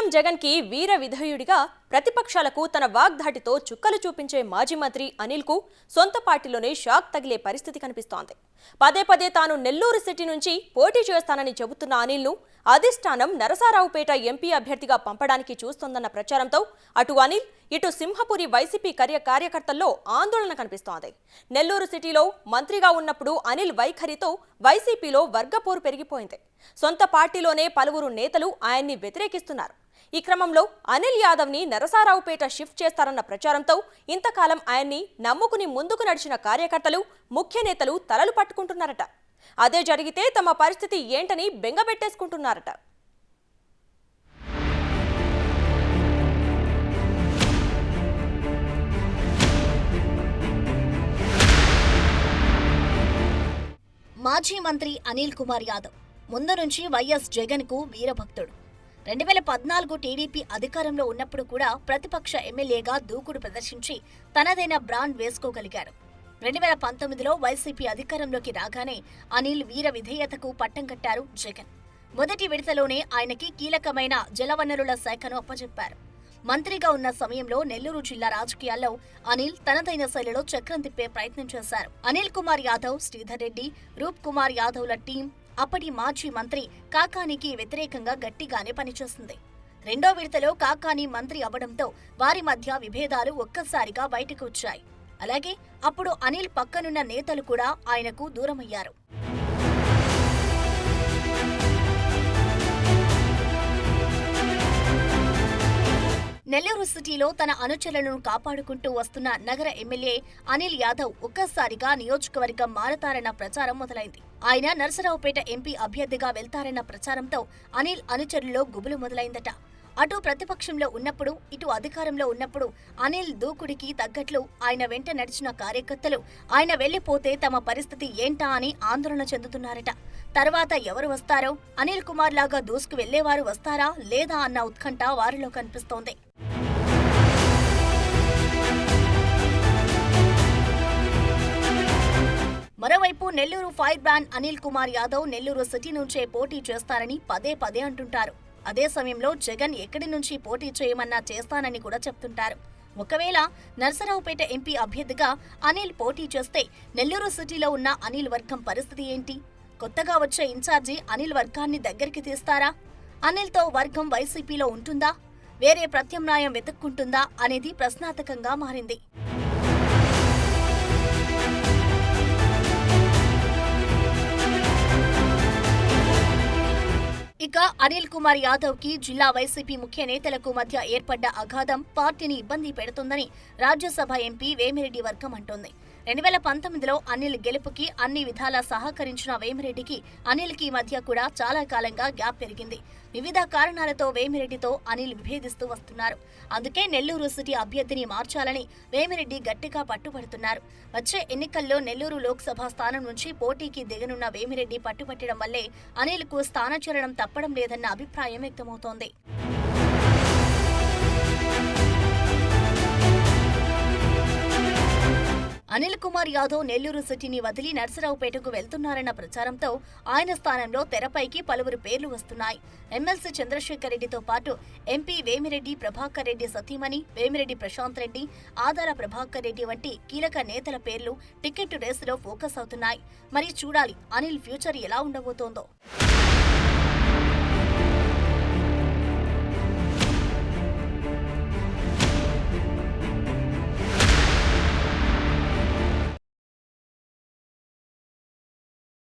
CM Jagan కి వీర విధేయుడిగా ప్రతిపక్షాలకు తన వాగ్దాటితో చుక్కలు చూపించే మాజీ మంత్రి అనిల్ కు సొంత పార్టీలోనే షాక్ తగిలే పరిస్థితి కనిపిస్తోంది. పదే పదే తాను నెల్లూరు సిటీ నుంచి పోటీ చేస్తానని చెబుతున్న అనిల్ ను అధిష్టానం నరసరావుపేట ఎంపీ అభ్యర్థిగా పంపడానికి చూస్తోందన్న ప్రచారంతో అటు అనిల్ ఇటు సింహపురి వైసీపీ కార్యకర్తల్లో ఆందోళన కనిపిస్తోంది. నెల్లూరు సిటీలో మంత్రిగా ఉన్నప్పుడు అనిల్ వైఖరితో వైసీపీలో వర్గపోరు పెరిగిపోయింది. సొంత పార్టీలోనే పలువురు నేతలు ఆయన్ని వ్యతిరేకిస్తున్నారు. ఈ క్రమంలో అనిల్ యాదవ్ ని నరసరావుపేట షిఫ్ట్ చేస్తారన్న ప్రచారంతో ఇంతకాలం ఆయన్ని నమ్ముకుని ముందుకు నడిచిన కార్యకర్తలు, ముఖ్య నేతలు తలలు పట్టుకుంటున్నారట. అదే జరిగితే తమ పరిస్థితి ఏంటని బెంగబెట్టేసుకుంటున్నారట. మాజీ మంత్రి అనిల్ కుమార్ యాదవ్ ముందు నుంచి వైఎస్ జగన్ కు వీరభక్తుడు. 2014 టీడీపీ అధికారంలో ఉన్నప్పుడు కూడా ప్రతిపక్ష ఎమ్మెల్యేగా దూకుడు ప్రదర్శించి తనదైన బ్రాండ్ వేసుకోగలిగారు. 2019లో వైసీపీ అధికారంలోకి రాగానే అనిల్ వీర విధేయతకు పట్టం కట్టారు జగన్. మొదటి విడతలోనే ఆయనకి కీలకమైన జలవనరుల శాఖను అప్పచెప్పారు. మంత్రిగా ఉన్న సమయంలో నెల్లూరు జిల్లా రాజకీయాల్లో అనిల్ తనదైన శైలిలో చక్రం తిప్పే ప్రయత్నం చేశారు. అనిల్ కుమార్ యాదవ్, శ్రీధర్ రెడ్డి, రూప్ కుమార్ యాదవ్ల టీం అప్పటి మాజీ మంత్రి కాకానికి వ్యతిరేకంగా గట్టిగానే పనిచేస్తుంది. రెండో విడతలో కాకాని మంత్రి అవ్వడంతో వారి మధ్య విభేదాలు ఒక్కసారిగా బయటకు వచ్చాయి. అలాగే అప్పుడు అనిల్ పక్కనున్న నేతలు కూడా ఆయనకు దూరమయ్యారు. నెల్లూరు సిటీలో తన అనుచరులను కాపాడుకుంటూ వస్తున్న నగర ఎమ్మెల్యే అనిల్ యాదవ్ ఒక్కసారిగా నియోజకవర్గం మారతారన్న ప్రచారం మొదలైంది. ఆయన నరసరావుపేట ఎంపీ అభ్యర్థిగా వెళ్తారన్న ప్రచారంతో అనిల్ అనుచరుల్లో గుబులు మొదలైందట. అటు ప్రతిపక్షంలో ఉన్నప్పుడు, ఇటు అధికారంలో ఉన్నప్పుడు అనిల్ దూకుడికి తగ్గట్లు ఆయన వెంట నడిచిన కార్యకర్తలు ఆయన వెళ్లిపోతే తమ పరిస్థితి ఏంటా అని ఆందోళన చెందుతున్నారట. తర్వాత ఎవరు వస్తారో, అనిల్ కుమార్ లాగా దూసుకు వెళ్లేవారు వస్తారా లేదా అన్న ఉత్కంఠ వారిలో కనిపిస్తోంది. మరోవైపు Nellore fire brand Anil Kumar Yadav Nellore city నుంచే పోటీ చేస్తారని పదే పదే అంటుంటారు. అదే సమయంలో జగన్ ఎక్కడి నుంచి పోటీ చేయమన్నా చేస్తానని కూడా చెప్తుంటారు. ఒకవేళ నరసరావుపేట ఎంపీ అభ్యర్థిగా అనిల్ పోటీ చేస్తే నెల్లూరు సిటీలో ఉన్న అనిల్ వర్గం పరిస్థితి ఏంటి? కొత్తగా వచ్చే ఇన్ఛార్జి అనిల్ వర్గాన్ని దగ్గరికి తీస్తారా? అనిల్తో వర్గం వైసీపీలో ఉంటుందా? వేరే ప్రత్యామ్నాయం వెతుక్కుంటుందా అనేది ప్రశ్నార్థకంగా మారింది. ఇక అనిల్ కుమార్ యాదవ్ కి జిల్లా వైసీపీ ముఖ్య నేతలకు మధ్య ఏర్పడ్డ అగాధం పార్టీని ఇబ్బంది పెడుతుందని రాజ్యసభ ఎంపీ వేమిరెడ్డి వర్గం అంటోంది. 2019లో అనిల్ గెలుపుకి అన్ని విధాలా సహకరించిన వేమిరెడ్డికి అనిల్ కి మధ్య కూడా చాలా కాలంగా గ్యాప్ పెరిగింది. వివిధ కారణాలతో వేమిరెడ్డితో అనిల్ విభేదిస్తూ వస్తున్నారు. అందుకే నెల్లూరు సిటీ అభ్యర్థిని మార్చాలని వేమిరెడ్డి గట్టిగా పట్టుబడుతున్నారు. వచ్చే ఎన్నికల్లో నెల్లూరు లోక్సభ స్థానం నుంచి పోటీకి దిగనున్న వేమిరెడ్డి పట్టుబట్టడం వల్లే అనిల్ కు స్థానచలనం తప్పడం లేదన్న అభిప్రాయం వ్యక్తమవుతోంది. అనిల్ కుమార్ యాదవ్ నెల్లూరు సిటీని వదిలి నరసరావుపేటకు వెళ్తున్నారన్న ప్రచారంతో ఆయన స్థానంలో తెరపైకి పలువురు పేర్లు వస్తున్నాయి. ఎమ్మెల్సీ చంద్రశేఖర్ రెడ్డితో పాటు ఎంపీ వేమిరెడ్డి ప్రభాకర్ రెడ్డి సతీమణి వేమిరెడ్డి ప్రశాంత్ రెడ్డి, ఆదాల ప్రభాకర్ రెడ్డి వంటి కీలక నేతల పేర్లు టికెట్ రేసులో ఫోకస్ అవుతున్నాయి. మరి చూడాలి అనిల్ ఫ్యూచర్ ఎలా ఉండబోతోందో.